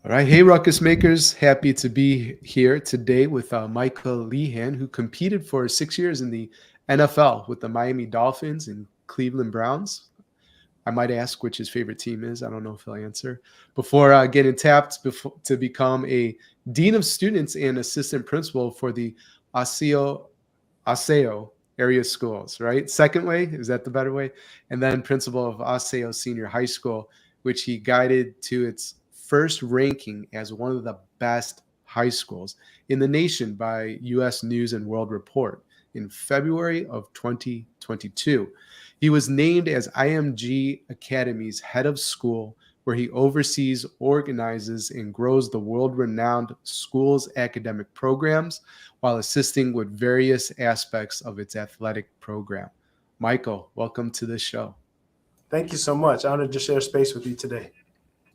All right. Hey, Ruckus Makers. Happy to be here today with Michael Lehan, who competed for 6 years in the NFL with the Miami Dolphins and Cleveland Browns. I might ask which his favorite team is. I don't know if he'll answer. Before getting tapped to become a Dean of Students and Assistant Principal for the Osseo Area Schools, right? Second way, is that the better way? And then Principal of Osseo Senior High School, which he guided to its first ranking as one of the best high schools in the nation by U.S. News and World Report in February of 2022. He was named as IMG Academy's head of school, where he oversees, organizes, and grows the world renowned school's academic programs while assisting with various aspects of its athletic program. Michael, welcome to the show. Thank you so much. Honored to share space with you today.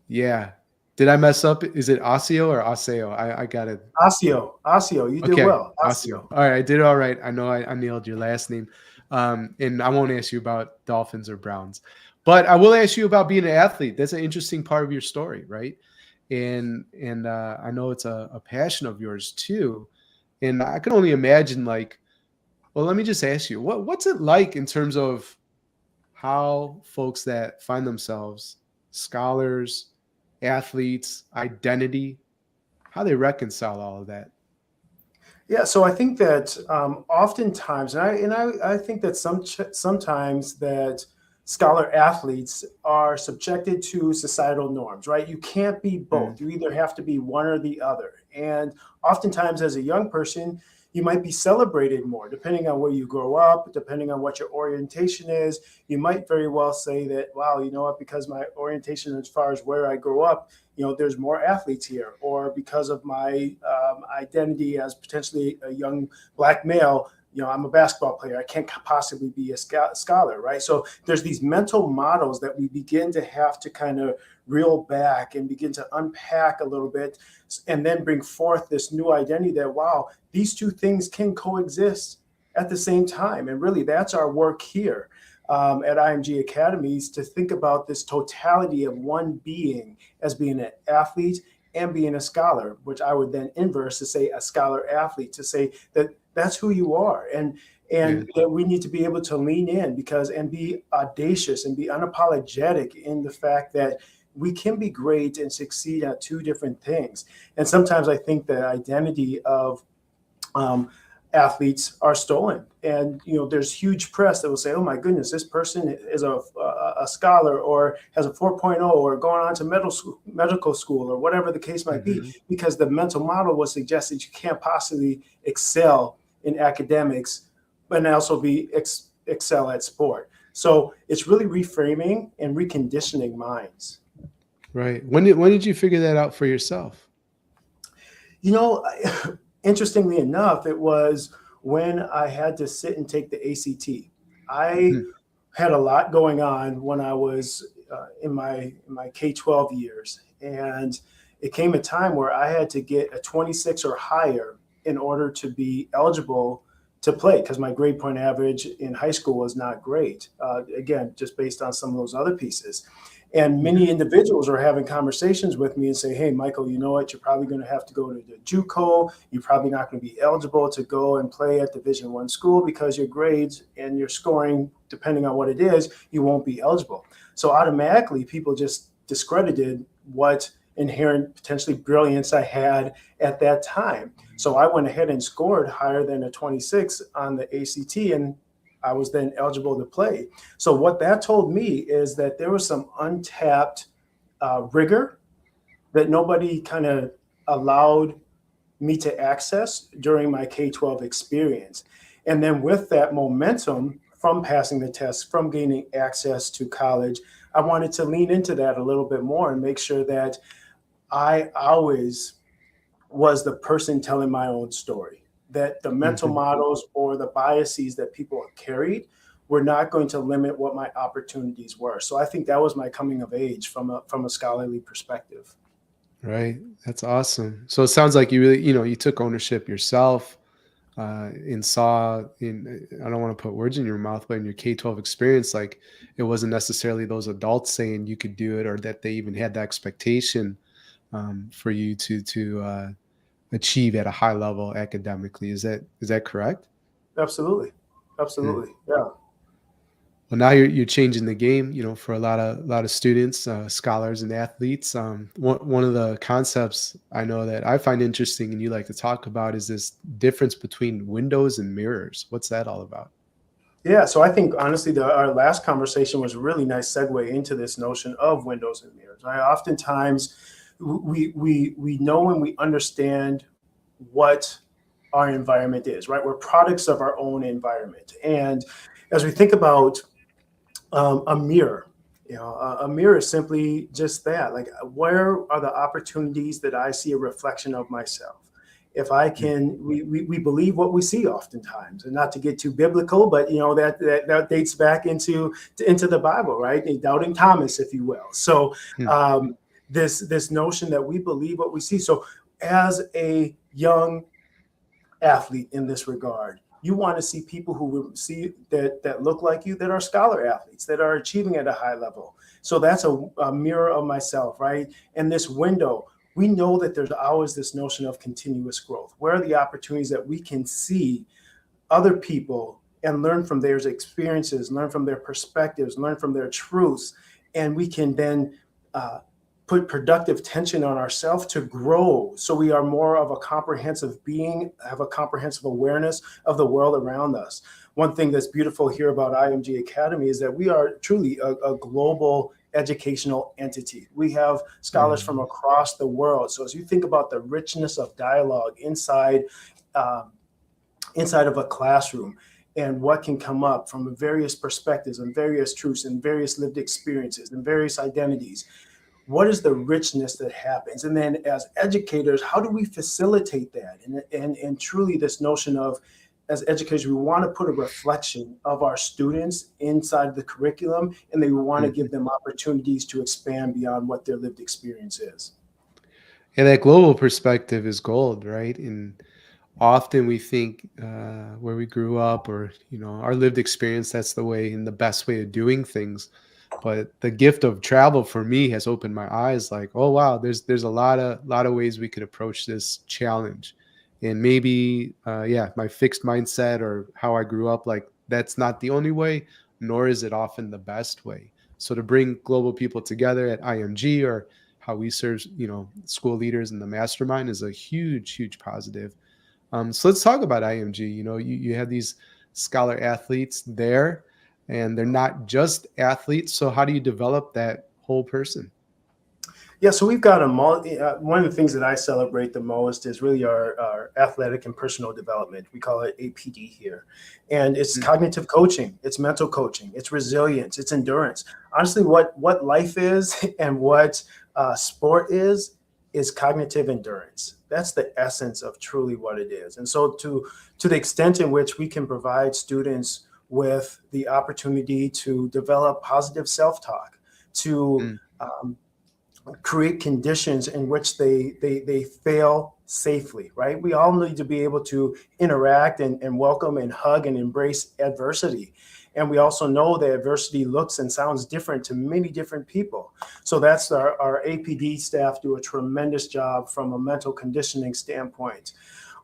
Yeah. Did I mess up? Is it Osseo or Osseo? I got it. Osseo, you did Okay, well. Osseo. Osseo. All right, I did all right. I know I nailed your last name. And I won't ask you about Dolphins or Browns, but I will ask you about being an athlete. That's an interesting part of your story, right? And I know it's a passion of yours too. And I can only imagine, like, well, let me just ask you, what's it like in terms of how folks that find themselves scholars, athletes, identity, how they reconcile all of that? Yeah, so I think that oftentimes, and I think that sometimes that scholar athletes are subjected to societal norms, right? You can't be Mm, both. You either have to be one or the other. And oftentimes, as a young person, you might be celebrated more, depending on where you grow up, depending on what your orientation is. You might very well say that, wow, you know what, because my orientation as far as where I grew up, there's more athletes here, or because of my identity as potentially a young black male, I'm a basketball player. I can't possibly be a scholar, right? So there's these mental models that we begin to have to kind of reel back and begin to unpack a little bit, and then bring forth this new identity that, wow, these two things can coexist at the same time. And really, that's our work here at IMG Academies, to think about this totality of one being as being an athlete and being a scholar, which I would then inverse to say a scholar athlete, to say that that's who you are. And yeah. that we need to be able to lean in and be audacious and be unapologetic in the fact that we can be great and succeed at two different things. And sometimes I think the identity of um, athletes are stolen. And there's huge press that will say, "Oh my goodness, this person is a scholar, or has a 4.0, or going on to medical school, or whatever the case might be," Hmm. because the mental model will suggest that you can't possibly excel in academics, but also excel at sport. So it's really reframing and reconditioning minds. Right. When did you figure that out for yourself? You know, Interestingly enough, it was when I had to sit and take the ACT. I Hmm. had a lot going on when I was in my K-12 years, and it came a time where I had to get a 26 or higher in order to be eligible to play, because my grade point average in high school was not great. Again, just based on some of those other pieces. And Yeah. many individuals are having conversations with me and say, "Hey, Michael, you know what? You're probably going to have to go to the JUCO. You're probably not going to be eligible to go and play at Division I school because your grades and your scoring, depending on what it is, you won't be eligible." So automatically, people just discredited what inherent potentially brilliance I had at that time. So I went ahead and scored higher than a 26 on the ACT, and I was then eligible to play. So what that told me is that there was some untapped rigor that nobody kind of allowed me to access during my K-12 experience. And then with that momentum from passing the test, from gaining access to college, I wanted to lean into that a little bit more and make sure that I always was the person telling my own story, that the mental Hmm. models or the biases that people carried were not going to limit what my opportunities were. So I think that was my coming of age from a scholarly perspective. Right. That's awesome. So it sounds like you really, you took ownership yourself, and saw in, I don't want to put words in your mouth, but in your K-12 experience, like it wasn't necessarily those adults saying you could do it or that they even had the expectation. for you to achieve at a high level academically. Is that correct? Absolutely. Hmm. Absolutely. Yeah. Well, now you're changing the game, for a lot of students, scholars, and athletes. One of the concepts I know that I find interesting and you like to talk about is this difference between windows and mirrors. What's that all about? Yeah, so I think honestly, our last conversation was a really nice segue into this notion of windows and mirrors. I oftentimes we know and we understand what our environment is, right? We're products of our own environment, and as we think about a mirror, a mirror is simply just that. Like, where are the opportunities that I see a reflection of myself? If I can, we believe what we see oftentimes, and not to get too biblical, but that dates back into the Bible, right? Doubting Thomas, if you will. So Hmm. this notion that we believe what we see. So as a young athlete in this regard, you want to see people who see that look like you, that are scholar athletes, that are achieving at a high level. So that's a mirror of myself, right? And this window, we know that there's always this notion of continuous growth. Where are the opportunities that we can see other people and learn from their experiences, learn from their perspectives, learn from their truths, and we can then put productive tension on ourselves to grow, so we are more of a comprehensive being, have a comprehensive awareness of the world around us. One thing that's beautiful here about IMG Academy is that we are truly a global educational entity. We have scholars from Mhm. across the world. So as you think about the richness of dialogue um, inside of a classroom, and what can come up from various perspectives and various truths and various lived experiences and various identities, what is the richness that happens? And then as educators, how do we facilitate that? And truly this notion of, as educators, we want to put a reflection of our students inside the curriculum, and they want to Mhm. give them opportunities to expand beyond what their lived experience is. And that global perspective is gold, right? And often we think where we grew up or our lived experience, that's the way and the best way of doing things. But the gift of travel for me has opened my eyes, like, oh wow, there's a lot of ways we could approach this challenge. And maybe yeah, my fixed mindset or how I grew up, like, that's not the only way, nor is it often the best way. So to bring global people together at IMG, or how we serve school leaders in the mastermind, is a huge positive. So let's talk about IMG. You have these scholar athletes there, and they're not just athletes. So how do you develop that whole person? Yeah, so we've got one of the things that I celebrate the most is really our athletic and personal development. We call it APD here. And it's Mm. cognitive coaching, it's mental coaching, it's resilience, it's endurance. Honestly, what life is and what sport is cognitive endurance. That's the essence of truly what it is. And so to the extent in which we can provide students with the opportunity to develop positive self-talk, to Mm. um, create conditions in which they fail safely, right? We all need to be able to interact and welcome and hug and embrace adversity. And we also know that adversity looks and sounds different to many different people. So that's our APD staff do a tremendous job from a mental conditioning standpoint.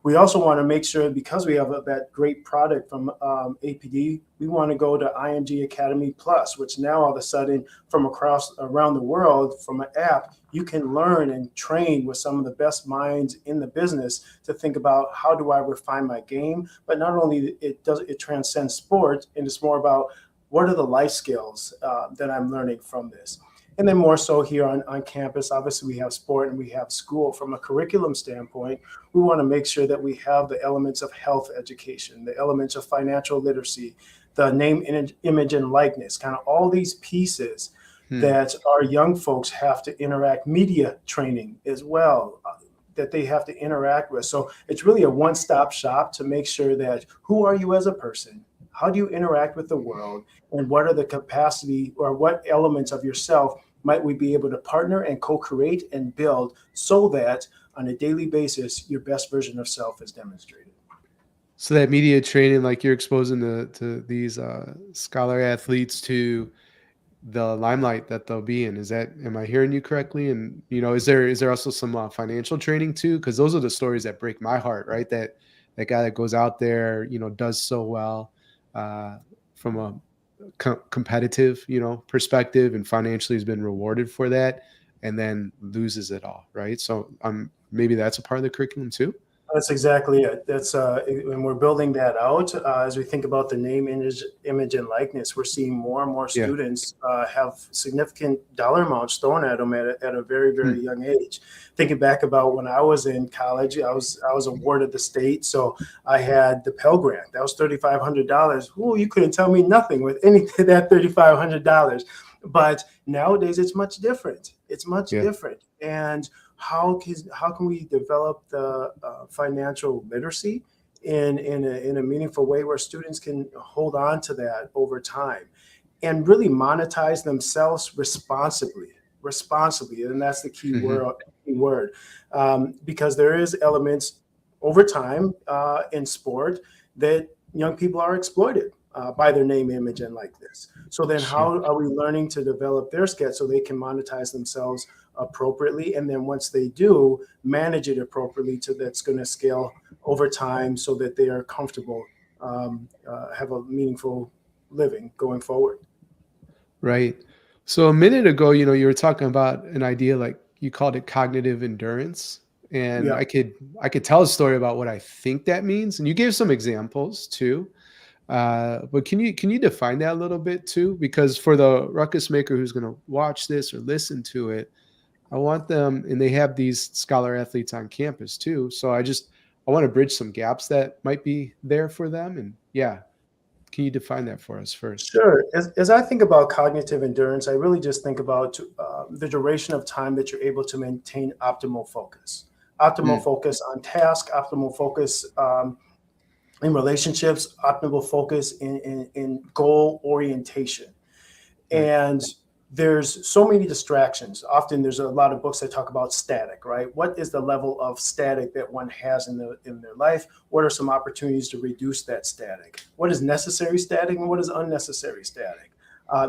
We also want to make sure, because we have that great product from APD, we want to go to IMG Academy Plus, which now all of a sudden from across around the world from an app, you can learn and train with some of the best minds in the business to think about, how do I refine my game? But not only it transcends sport, and it's more about what are the life skills that I'm learning from this. And then more so here on campus, obviously we have sport and we have school. From a curriculum standpoint, we want to make sure that we have the elements of health education, the elements of financial literacy, the name, image, and likeness, kind of all these pieces Hmm. that our young folks have to interact, media training as well, that they have to interact with. So it's really a one-stop shop to make sure that, who are you as a person? How do you interact with the world? And what are the capacity, or what elements of yourself might we be able to partner and co-create and build, so that on a daily basis, your best version of self is demonstrated. So that media training, like, you're exposing to these scholar athletes to the limelight that they'll be in. Am I hearing you correctly? And, is there also some financial training too? Because those are the stories that break my heart, right? That guy that goes out there, does so well uh, from a competitive, perspective, and financially has been rewarded for that, and then loses it all, right? So maybe that's a part of the curriculum too. That's exactly it. That's when we're building that out. As we think about the name, image, and likeness, we're seeing more and more Yeah. students have significant dollar amounts thrown at them at a very, very Hmm. young age. Thinking back about when I was in college, I was awarded the state, so I had the Pell Grant. That was $3,500. Ooh, you couldn't tell me nothing with any of that $3,500. But nowadays, it's much different. It's much Yeah. different, and how can we develop the financial literacy in a meaningful way where students can hold on to that over time and really monetize themselves responsibly, and that's the Hmm. key word, because there is elements over time in sport that young people are exploited by their name, image, and likeness. So then, Sure. how are we learning to develop their skills so they can monetize themselves appropriately, and then once they do, manage it appropriately to that's going to scale over time so that they are comfortable, have a meaningful living going forward. Right. So a minute ago, you were talking about an idea, like you called it cognitive endurance. And Yeah. I could tell a story about what I think that means. And you gave some examples too. But can you define that a little bit too? Because for the ruckus maker who's going to watch this or listen to it, I want them, and they have these scholar athletes on campus too. So I want to bridge some gaps that might be there for them. And yeah, can you define that for us first? Sure. As I think about cognitive endurance, I really just think about the duration of time that you're able to maintain optimal Mm, focus on task, optimal focus in relationships, optimal focus in goal orientation. right. And there's so many distractions. Often there's a lot of books that talk about static, right? What is the level of static that one has in their life? What are some opportunities to reduce that static? What is necessary static and what is unnecessary static?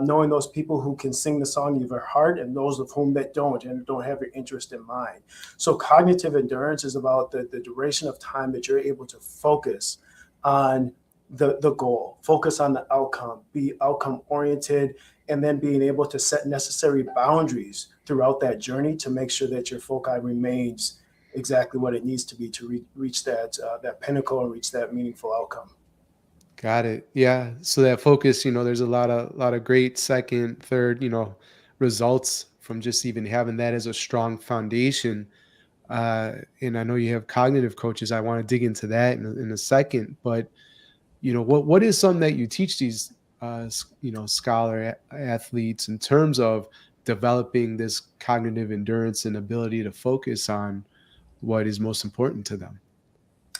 Knowing those people who can sing the song of your heart and those of whom that don't and don't have your interest in mind. So cognitive endurance is about the duration of time that you're able to focus on the goal, focus on the outcome, be outcome oriented, and then being able to set necessary boundaries throughout that journey to make sure that your foci remains exactly what it needs to be to reach that pinnacle and reach that meaningful outcome. Got it. Yeah. So that focus, there's a lot of great second, third, results from just even having that as a strong foundation. And I know you have cognitive coaches. I want to dig into that in a second. But what is something that you teach these scholar athletes in terms of developing this cognitive endurance and ability to focus on what is most important to them?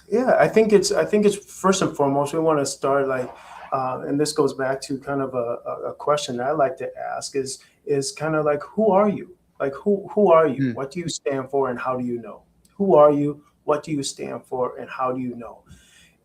Yeah, I think it's first and foremost we want to start like, and this goes back to kind of a question that I like to ask is kind of like, who are you? Like who are you? Mm, What do you stand for and how do you know? Who are you? What do you stand for and how do you know?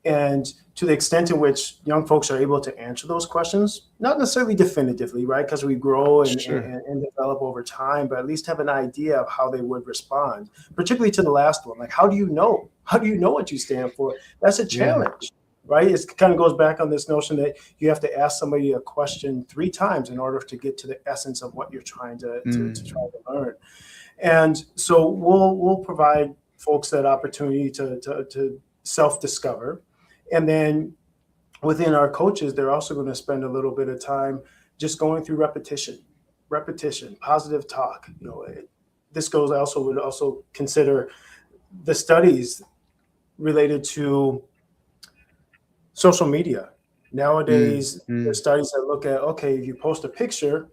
And to the extent in which young folks are able to answer those questions, not necessarily definitively, right? Because we grow sure. and develop over time, but at least have an idea of how they would respond, particularly to the last one. Like, how do you know? How do you know what you stand for? That's a Yeah. challenge, right? It kind of goes back on this notion that you have to ask somebody a question 3 times in order to get to the essence of what you're trying to try Mm, to learn. And so we'll provide folks that opportunity to self-discover. And then within our coaches, they're also going to spend a little bit of time just going through repetition, positive talk. This goes, I also would also consider the studies related to social media. mm, Nowadays, there's mm. studies that look at, okay, if you post a picture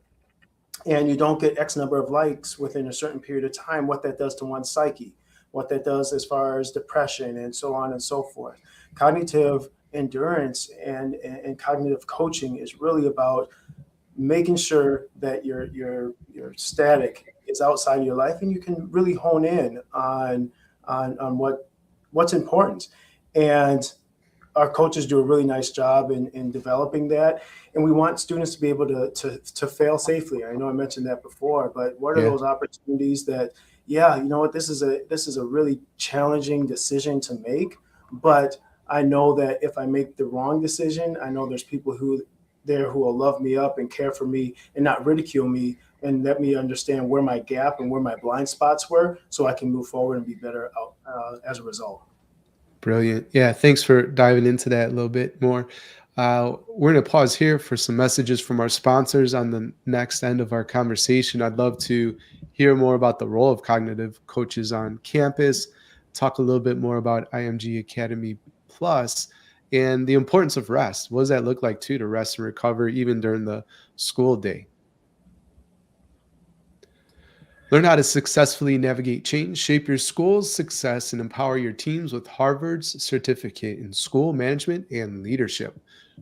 and you don't get X number of likes within a certain period of time, what that does to one's psyche, what that does as far as depression and so on and so forth. Cognitive endurance and cognitive coaching is really about making sure that your static is outside of your life and you can really hone in on what's important. And our coaches do a really nice job in developing that, and we want students to be able to fail safely. I know I mentioned that before, but what are Yeah. those opportunities that, yeah, you know what, this is a really challenging decision to make, but I know that if I make the wrong decision, I know there's people who will love me up and care for me and not ridicule me and let me understand where my gap and where my blind spots were, so I can move forward and be better out, as a result. Brilliant. Yeah, thanks for diving into that a little bit more. We're going to pause here for some messages from our sponsors on the next end of our conversation. I'd love to hear more about the role of cognitive coaches on campus, talk a little bit more about IMG Academy Plus, and the importance of rest. What does that look like, too, to rest and recover even during the school day? Learn how to successfully navigate change, shape your school's success, and empower your teams with Harvard's certificate in school management and leadership.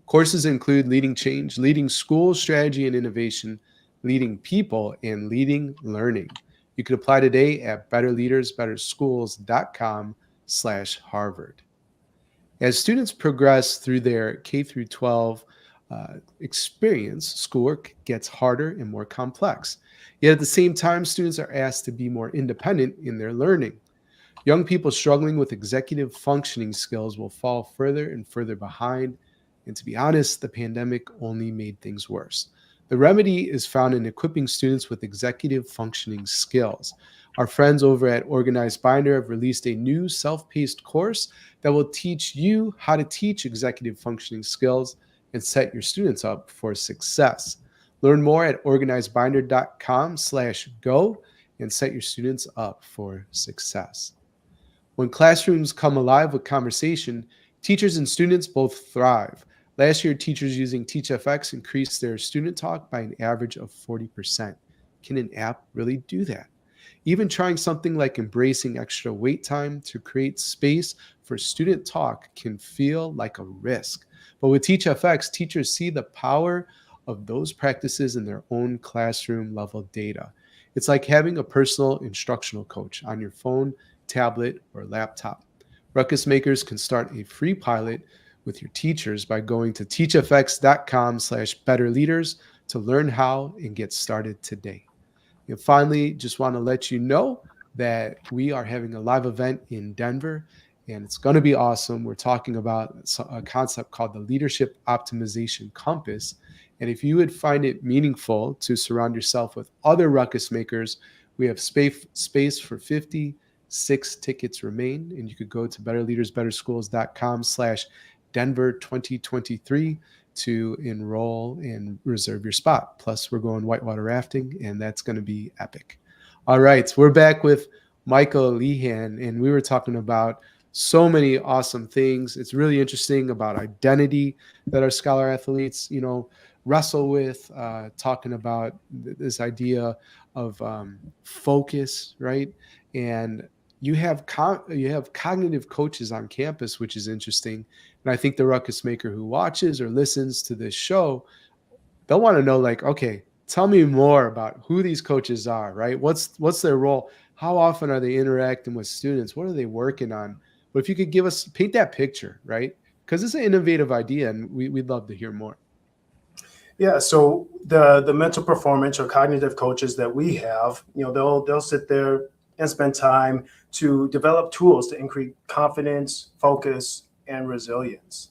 Courses include leading change, leading school strategy and innovation, leading people, and leading learning. You can apply today at betterleadersbetterschools.com/Harvard. As students progress through their K through 12 experience, schoolwork gets harder and more complex. Yet at the same time, students are asked to be more independent in their learning. Young people struggling with executive functioning skills will fall further and further behind. And to be honest, the pandemic only made things worse. The remedy is found in equipping students with executive functioning skills. Our friends over at Organized Binder have released a new self-paced course that will teach you how to teach executive functioning skills and set your students up for success. Learn more at organizedbinder.com/go and set your students up for success. When classrooms come alive with conversation, teachers and students both thrive. Last year, teachers using TeachFX increased their student talk by an average of 40%. Can an app really do that? Even trying something like embracing extra wait time to create space for student talk can feel like a risk. But with TeachFX, teachers see the power of those practices in their own classroom level data. It's like having a personal instructional coach on your phone, tablet, or laptop. Ruckus makers can start a free pilot with your teachers by going to teachfx.com/betterleaders to learn how and get started today. And finally, just want to let you know that we are having a live event in Denver, and it's going to be awesome. We're talking about a concept called the Leadership Optimization Compass. And if you would find it meaningful to surround yourself with other ruckus makers, we have space for 56 tickets remain, and you could go to betterleadersbetterschools.com/Denver 2023 to enroll and reserve your spot. Plus, we're going whitewater rafting, and that's going to be epic. All right, so we're back with Michael Lehan, and we were talking about so many awesome things. It's really interesting about identity that our scholar athletes, wrestle with, talking about this idea of focus, right? And you have cognitive coaches on campus, which is interesting. And I think the ruckus maker who watches or listens to this show, they'll want to know, like, okay, tell me more about who these coaches are, right? What's their role? How often are they interacting with students? What are they working on? But if you could paint that picture, right? Because it's an innovative idea, and we'd love to hear more. Yeah, so the mental performance or cognitive coaches that we have, they'll sit there and spend time to develop tools to increase confidence, focus, and resilience.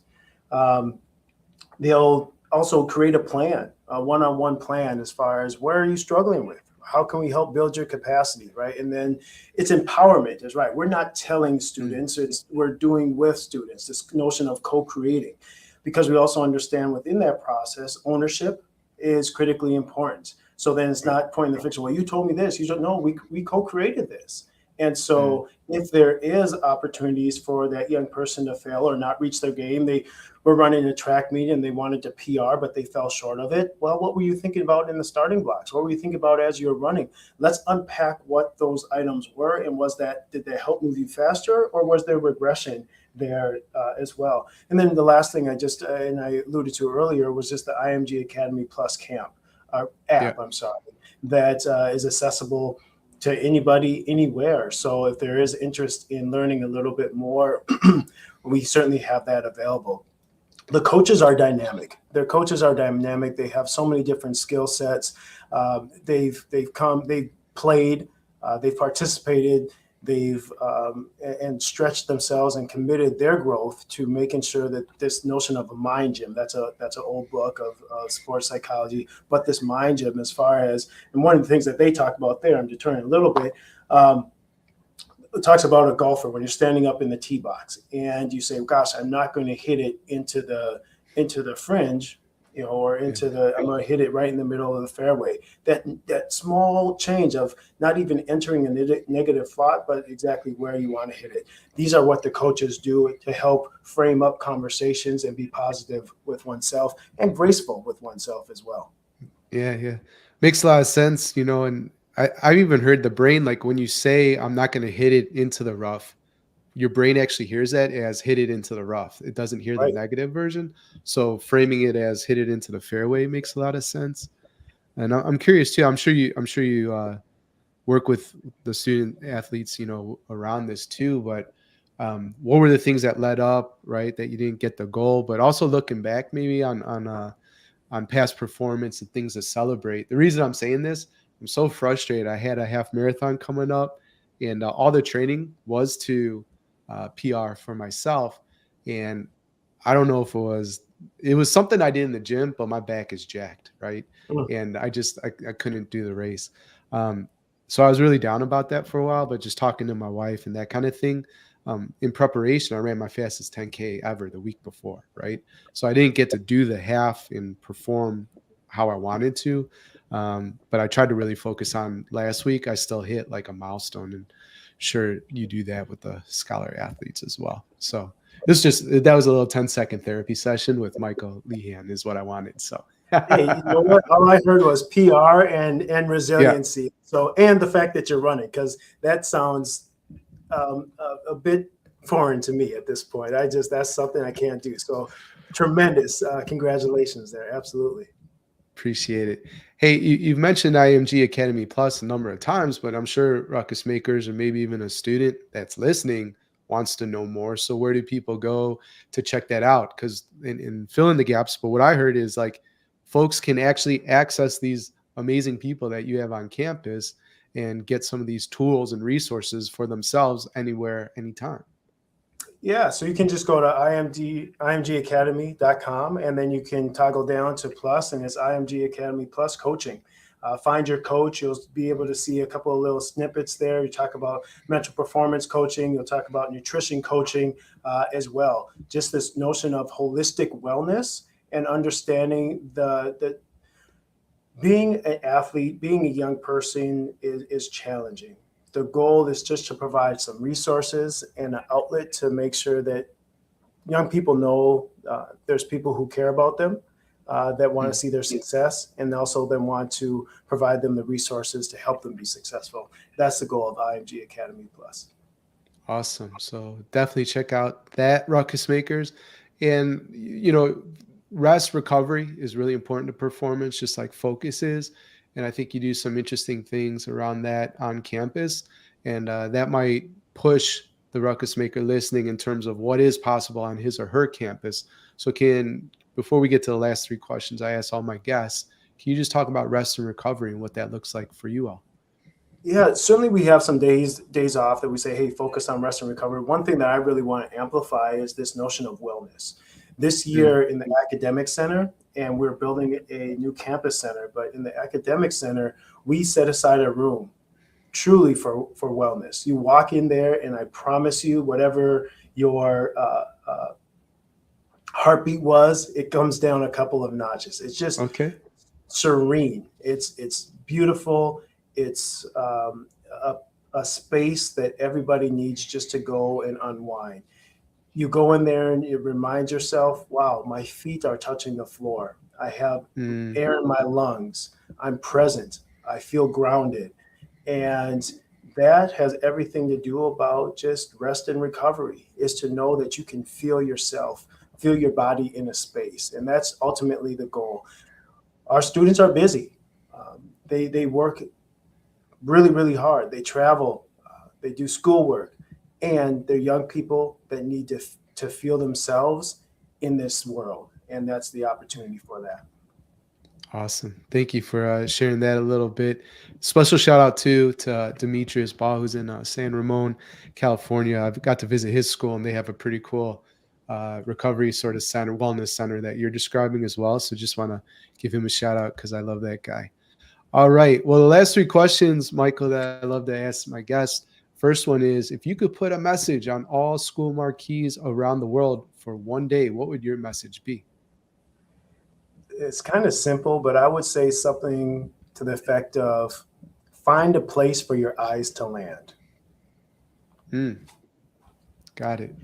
They'll also create a plan, a one-on-one plan, as far as where are you struggling with? How can we help build your capacity, right? And then it's empowerment, is right. We're not telling students, we're doing with students, this notion of co-creating, because we also understand within that process, ownership is critically important. So then it's not pointing the finger, well, you told me this, you don't know, we co-created this. And so if there is opportunities for that young person to fail or not reach their game, they were running a track meet and they wanted to PR, but they fell short of it. Well, what were you thinking about in the starting blocks? What were you thinking about as you were running? Let's unpack what those items were. And did they help move you faster, or was there regression there as well? And then the last thing I alluded to earlier was just the IMG Academy Plus camp app, that is accessible to anybody, anywhere. So if there is interest in learning a little bit more, we certainly have that available. The coaches are dynamic. Their coaches are dynamic. They have so many different skill sets. They've played, they've participated, they've and stretched themselves and committed their growth to making sure that this notion of a mind gym, that's an old book of sports psychology, but this mind gym, as far as, and one of the things that they talk about there, I'm deterring a little bit, it talks about a golfer when you're standing up in the tee box and you say, gosh, I'm not going to hit it into the fringe, or I'm going to hit it right in the middle of the fairway. That small change of not even entering a negative thought, but exactly where you want to hit it. These are what the coaches do to help frame up conversations and be positive with oneself and graceful with oneself as well. Yeah. Makes a lot of sense, and I've even heard the brain, like when you say, I'm not going to hit it into the rough, your brain actually hears that as hit it into the rough. It doesn't hear the Right. negative version. So framing it as hit it into the fairway makes a lot of sense. And I'm curious too. I'm sure you work with the student athletes, around this too. But what were the things that led up, right, that you didn't get the goal? But also looking back, maybe on past performance and things to celebrate. The reason I'm saying this, I'm so frustrated. I had a half marathon coming up, and all the training was to PR for myself. And I don't know if it was something I did in the gym, but my back is jacked, right? And I couldn't do the race. So I was really down about that for a while, but just talking to my wife and that kind of thing. In preparation, I ran my fastest 10K ever the week before, right? So I didn't get to do the half and perform how I wanted to. But I tried to really focus on last week. I still hit like a milestone, and sure, you do that with the scholar athletes as well. So that was a little 10-second therapy session with Michael Lehan is what I wanted. So hey, you know what? All I heard was PR and resiliency. Yeah. So, and the fact that you're running, because that sounds a bit foreign to me at this point. That's something I can't do. So tremendous. Congratulations there. Absolutely. Appreciate it. Hey, you've mentioned IMG Academy Plus a number of times, but I'm sure ruckus makers or maybe even a student that's listening wants to know more. So where do people go to check that out? Because in fill in the gaps, but what I heard is like folks can actually access these amazing people that you have on campus and get some of these tools and resources for themselves anywhere, anytime. Yeah, so you can just go to imgacademy.com, and then you can toggle down to plus, and it's IMG Academy Plus Coaching. Find your coach. You'll be able to see a couple of little snippets there. You talk about mental performance coaching. You'll talk about nutrition coaching as well. Just this notion of holistic wellness and understanding the being an athlete, being a young person is challenging. The goal is just to provide some resources and an outlet to make sure that young people know there's people who care about them, that want to see their success, and also then want to provide them the resources to help them be successful. That's the goal of IMG Academy Plus. Awesome. So definitely check out that, ruckus makers. And, rest recovery is really important to performance, just like focus is. And I think you do some interesting things around that on campus. And that might push the ruckus maker listening in terms of what is possible on his or her campus. So before we get to the last three questions I ask all my guests, can you just talk about rest and recovery and what that looks like for you all? Yeah, certainly we have some days off that we say, hey, focus on rest and recovery. One thing that I really want to amplify is this notion of wellness. This year in the academic center, and we're building a new campus center, but in the academic center, we set aside a room truly for wellness. You walk in there, and I promise you, whatever your heartbeat was, it comes down a couple of notches. It's just serene. It's beautiful. It's a space that everybody needs just to go and unwind. You go in there and you remind yourself, wow, my feet are touching the floor. I have air in my lungs. I'm present. I feel grounded. And that has everything to do about just rest and recovery, is to know that you can feel yourself, feel your body in a space. And that's ultimately the goal. Our students are busy. They work really, really hard. They travel, they do schoolwork, and they're young people that need to feel themselves in this world. And that's the opportunity for that. Awesome. Thank you for sharing that a little bit. Special shout out too to Demetrius Ball, who's in San Ramon, California. I've got to visit his school, and they have a pretty cool recovery sort of center, wellness center that you're describing as well. So just want to give him a shout out because I love that guy. All right. Well, the last three questions, Michael, that I love to ask my guests. First one is, if you could put a message on all school marquees around the world for one day, what would your message be? It's kind of simple, but I would say something to the effect of find a place for your eyes to land. Got it.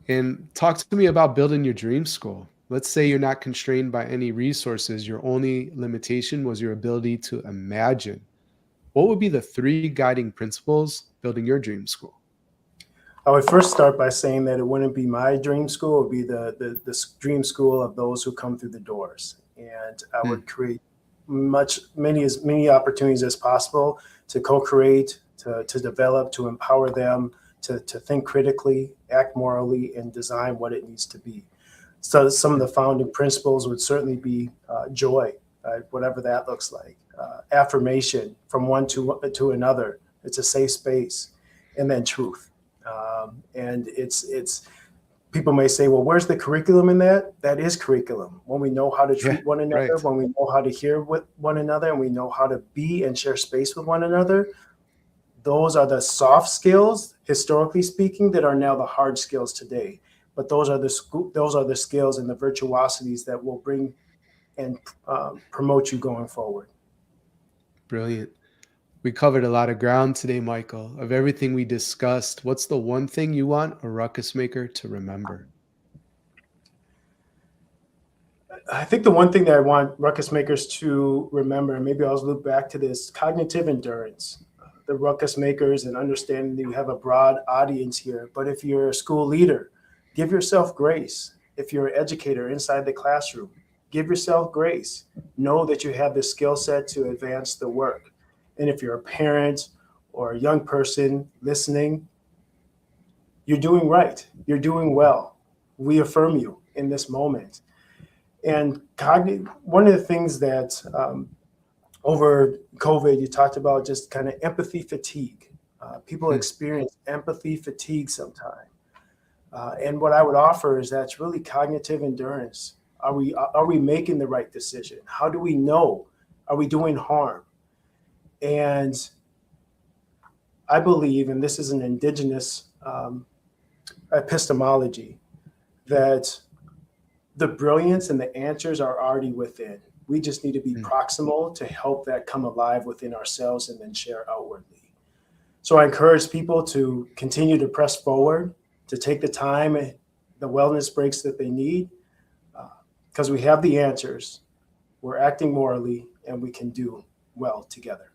And talk to me about building your dream school. Let's say you're not constrained by any resources. Your only limitation was your ability to imagine. What would be the three guiding principles building your dream school? I would first start by saying that it wouldn't be my dream school. It would be the dream school of those who come through the doors. And I would create as many opportunities as possible to co-create, to develop, to empower them, to think critically, act morally, and design what it needs to be. So some of the founding principles would certainly be joy, whatever that looks like, affirmation from one to another. It's a safe space, and then truth. And it's people may say, well, where's the curriculum in that? That is curriculum. When we know how to treat one another, when we know how to hear with one another, and we know how to be and share space with one another, those are the soft skills, historically speaking, that are now the hard skills today. But those are the skills and the virtuosities that will bring and promote you going forward. Brilliant. We covered a lot of ground today, Michael. Of everything we discussed, what's the one thing you want a ruckus maker to remember? I think the one thing that I want ruckus makers to remember, and maybe I'll look back to this, cognitive endurance. The ruckus makers, and understanding that you have a broad audience here. But if you're a school leader, give yourself grace. If you're an educator inside the classroom, give yourself grace. Know that you have the skill set to advance the work. And if you're a parent or a young person listening, you're doing right. You're doing well. We affirm you in this moment. And one of the things that over COVID, you talked about just kind of empathy fatigue. People experience empathy fatigue sometimes. And what I would offer is that's really cognitive endurance. Are we making the right decision? How do we know? Are we doing harm? And I believe, and this is an indigenous epistemology, that the brilliance and the answers are already within. We just need to be proximal to help that come alive within ourselves and then share outwardly. So I encourage people to continue to press forward, to take the time, the wellness breaks that they need, because we have the answers, we're acting morally, and we can do well together.